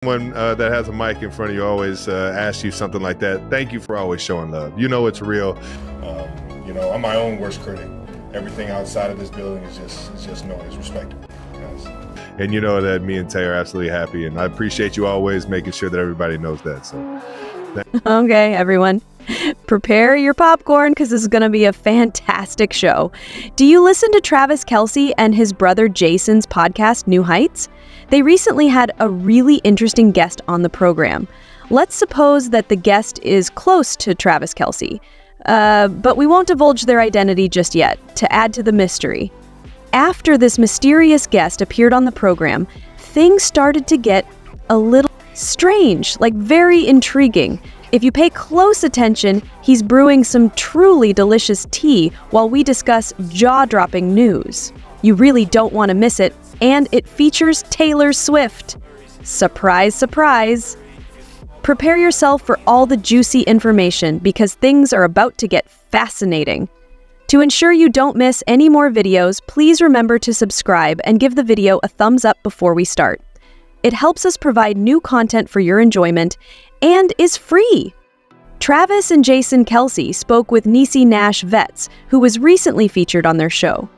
Someone that has a mic in front of you always asks you something like that. Thank you for always showing love. You know it's real. I'm my own worst critic. Everything outside of this building is just noise. Respect it. And you know that me and Tay are absolutely happy, and I appreciate you always making sure that everybody knows that. So, okay, everyone, prepare your popcorn because this is going to be a fantastic show. Do you listen to Travis Kelce and his brother Jason's podcast, New Heights? They recently had a really interesting guest on the program. Let's suppose that the guest is close to Travis Kelce, but we won't divulge their identity just yet to add to the mystery. After this mysterious guest appeared on the program, things started to get a little strange, like very intriguing. If you pay close attention, he's brewing some truly delicious tea while we discuss jaw-dropping news. You really don't want to miss it, and it features Taylor Swift. Surprise, surprise. Prepare yourself for all the juicy information because things are about to get fascinating. To ensure you don't miss any more videos, please remember to subscribe and give the video a thumbs up before we start. It helps us provide new content for your enjoyment and is free. Travis and Jason Kelce spoke with Niecy Nash Vetts, who was recently featured on their show.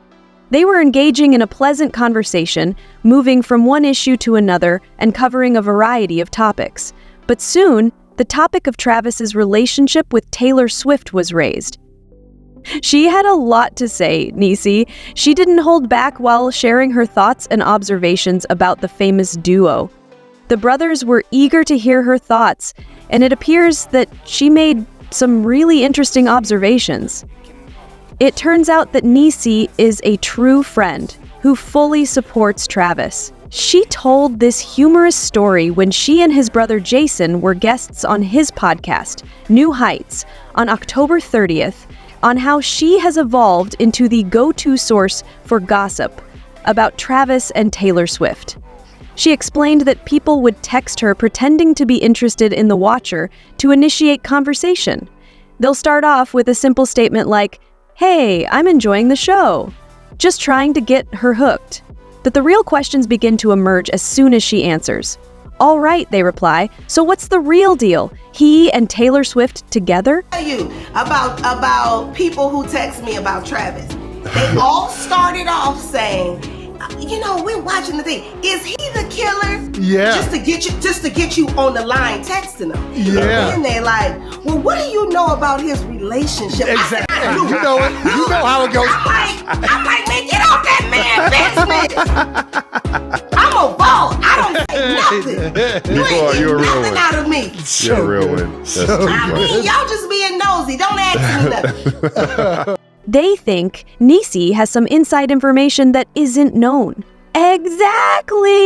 They were engaging in a pleasant conversation, moving from one issue to another and covering a variety of topics. But soon, the topic of Travis's relationship with Taylor Swift was raised. She had a lot to say, Niecy. She didn't hold back while sharing her thoughts and observations about the famous duo. The brothers were eager to hear her thoughts, and it appears that she made some really interesting observations. It turns out that Niecy is a true friend who fully supports Travis. She told this humorous story when she and his brother Jason were guests on his podcast, New Heights, on October 30th, on how she has evolved into the go-to source for gossip about Travis and Taylor Swift. She explained that people would text her pretending to be interested in the watcher to initiate conversation. They'll start off with a simple statement like, "Hey, I'm enjoying the show," just trying to get her hooked. But the real questions begin to emerge as soon as she answers. "All right," they reply, "so what's the real deal? He and Taylor Swift together?" Tell you about people who text me about Travis. They all started off saying, we're watching the thing. Is he the killer? Yeah. Just to get you on the line texting him. Yeah. And they're like, well, what do you know about his relationship? Exactly. I You know it. You know how it goes. I'm like, man, get off that man business. I'm a ball. I don't say nothing. You ain't you're getting a real nothing one. out of me. You're a real one. Y'all just being nosy. Don't ask me nothing. They think Niecy has some inside information that isn't known. Exactly!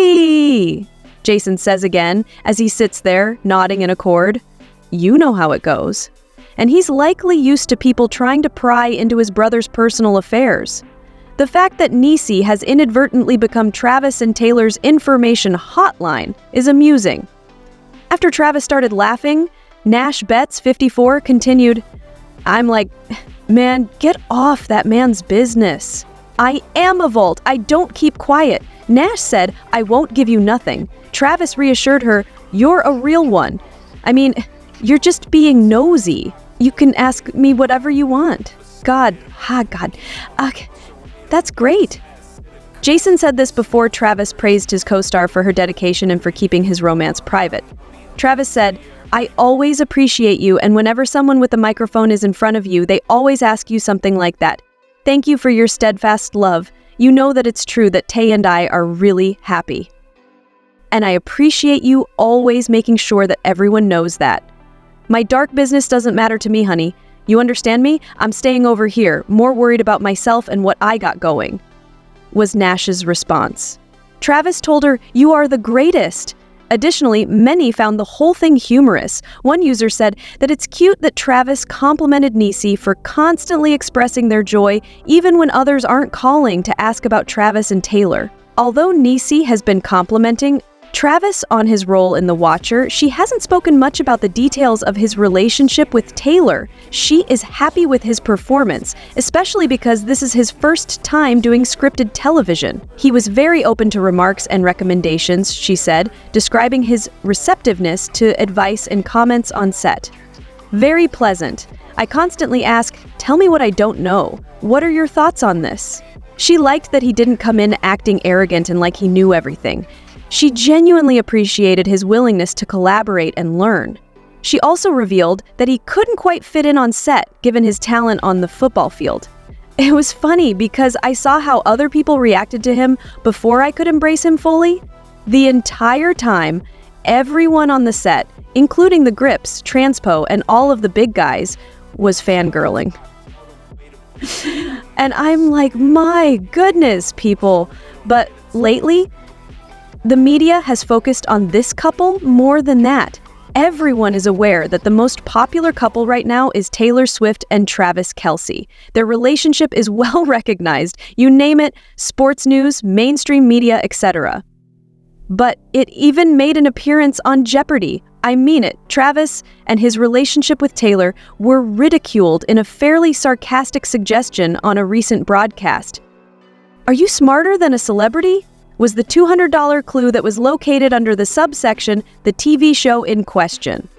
Jason says again as he sits there, nodding in accord. You know how it goes. And he's likely used to people trying to pry into his brother's personal affairs. The fact that Niecy has inadvertently become Travis and Taylor's information hotline is amusing. After Travis started laughing, Nash Betts, 54, continued, I'm like, man, get off that man's business. I am a vault. I don't keep quiet. Nash said, I won't give you nothing. Travis reassured her, you're a real one. I mean, you're just being nosy. You can ask me whatever you want. God. That's great. Jason said this before Travis praised his co-star for her dedication and for keeping his romance private. Travis said, I always appreciate you, and whenever someone with a microphone is in front of you, they always ask you something like that. Thank you for your steadfast love. You know that it's true that Tay and I are really happy. And I appreciate you always making sure that everyone knows that. My dark business doesn't matter to me, honey. You understand me? I'm staying over here, more worried about myself and what I got going, was Nash's response. Travis told her, you are the greatest. Additionally, many found the whole thing humorous. One user said that it's cute that Travis complimented Niecy for constantly expressing their joy even when others aren't calling to ask about Travis and Taylor. Although Niecy has been complimenting Travis, on his role in The Watcher, she hasn't spoken much about the details of his relationship with Taylor. She is happy with his performance, especially because this is his first time doing scripted television. He was very open to remarks and recommendations, she said, describing his receptiveness to advice and comments on set. Very pleasant. I constantly ask, tell me what I don't know. What are your thoughts on this? She liked that he didn't come in acting arrogant and like he knew everything. She genuinely appreciated his willingness to collaborate and learn. She also revealed that he couldn't quite fit in on set, given his talent on the football field. It was funny because I saw how other people reacted to him before I could embrace him fully. The entire time, everyone on the set, including the grips, transpo, and all of the big guys, was fangirling. And I'm like, my goodness, people. But lately, the media has focused on this couple more than that. Everyone is aware that the most popular couple right now is Taylor Swift and Travis Kelce. Their relationship is well recognized. You name it, sports news, mainstream media, etc. But it even made an appearance on Jeopardy! I mean it, Travis and his relationship with Taylor were ridiculed in a fairly sarcastic suggestion on a recent broadcast. Are you smarter than a celebrity? Was the $200 clue that was located under the subsection the TV show in question.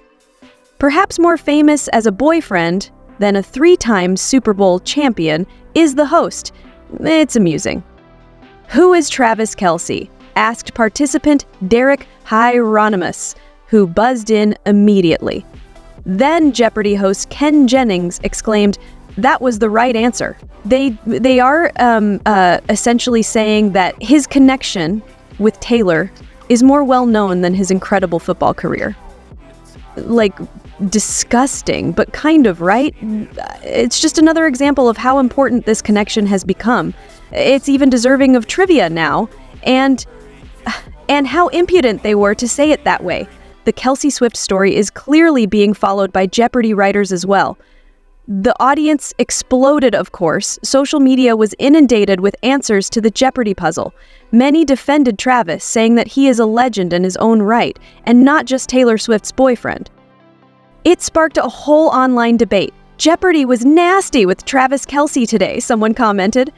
Perhaps more famous as a boyfriend than a 3-time Super Bowl champion is the host. It's amusing. Who is Travis Kelce? Asked participant Derek Hieronymus, who buzzed in immediately. Then Jeopardy host Ken Jennings exclaimed, that was the right answer. They are essentially saying that his connection with Taylor is more well-known than his incredible football career. Like, disgusting, but kind of, right? It's just another example of how important this connection has become. It's even deserving of trivia now, and how impudent they were to say it that way. The Kelce Swift story is clearly being followed by Jeopardy writers as well. The audience exploded, of course. Social media was inundated with answers to the Jeopardy puzzle. Many defended Travis, saying that he is a legend in his own right, and not just Taylor Swift's boyfriend. It sparked a whole online debate. Jeopardy was nasty with Travis Kelce today, someone commented.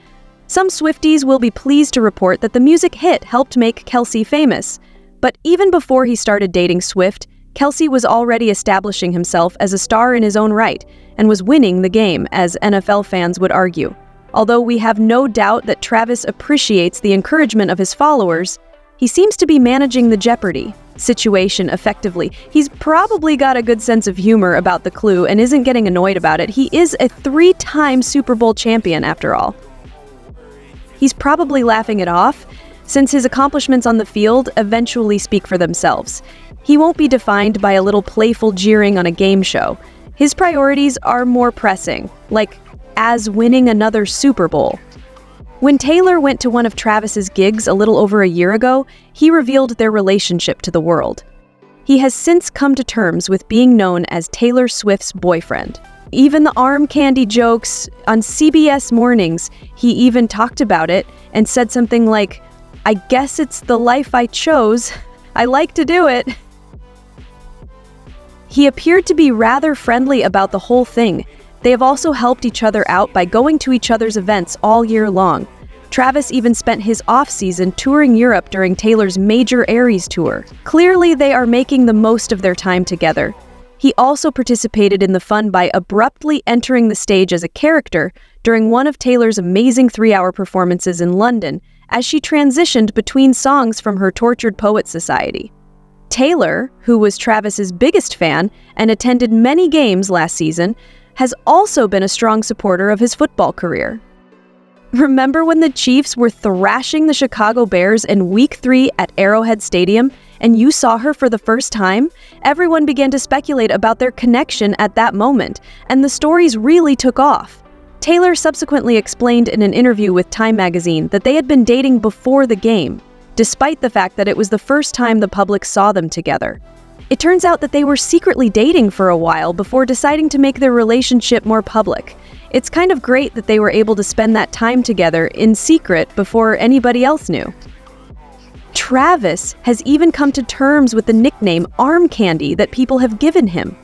Some Swifties will be pleased to report that the music hit helped make Kelce famous. But even before he started dating Swift, Kelce was already establishing himself as a star in his own right and was winning the game, as NFL fans would argue. Although we have no doubt that Travis appreciates the encouragement of his followers, he seems to be managing the Jeopardy situation effectively. He's probably got a good sense of humor about the clue and isn't getting annoyed about it. He is a 3-time Super Bowl champion, after all. He's probably laughing it off, since his accomplishments on the field eventually speak for themselves. He won't be defined by a little playful jeering on a game show. His priorities are more pressing, like as winning another Super Bowl. When Taylor went to one of Travis's gigs a little over a year ago, he revealed their relationship to the world. He has since come to terms with being known as Taylor Swift's boyfriend. Even the arm candy jokes on CBS mornings, he even talked about it and said something like, I guess it's the life I chose. I like to do it. He appeared to be rather friendly about the whole thing. They have also helped each other out by going to each other's events all year long. Travis even spent his off-season touring Europe during Taylor's major Aries tour. Clearly, they are making the most of their time together. He also participated in the fun by abruptly entering the stage as a character during one of Taylor's amazing 3-hour performances in London, as she transitioned between songs from her Tortured Poets Society. Taylor, who was Travis's biggest fan and attended many games last season, has also been a strong supporter of his football career. Remember when the Chiefs were thrashing the Chicago Bears in Week 3 at Arrowhead Stadium, and you saw her for the first time? Everyone began to speculate about their connection at that moment, and the stories really took off. Taylor subsequently explained in an interview with Time magazine that they had been dating before the game, despite the fact that it was the first time the public saw them together. It turns out that they were secretly dating for a while before deciding to make their relationship more public. It's kind of great that they were able to spend that time together in secret before anybody else knew. Travis has even come to terms with the nickname arm candy that people have given him.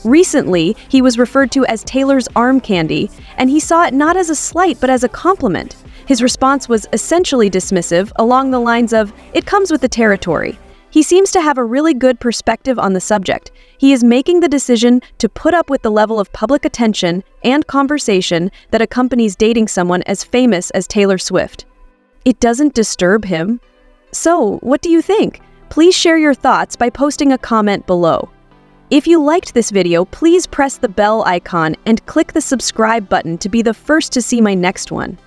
Recently, he was referred to as Taylor's arm candy, and he saw it not as a slight but as a compliment. His response was essentially dismissive, along the lines of, "It comes with the territory." He seems to have a really good perspective on the subject. He is making the decision to put up with the level of public attention and conversation that accompanies dating someone as famous as Taylor Swift. It doesn't disturb him. So, what do you think? Please share your thoughts by posting a comment below. If you liked this video, please press the bell icon and click the subscribe button to be the first to see my next one.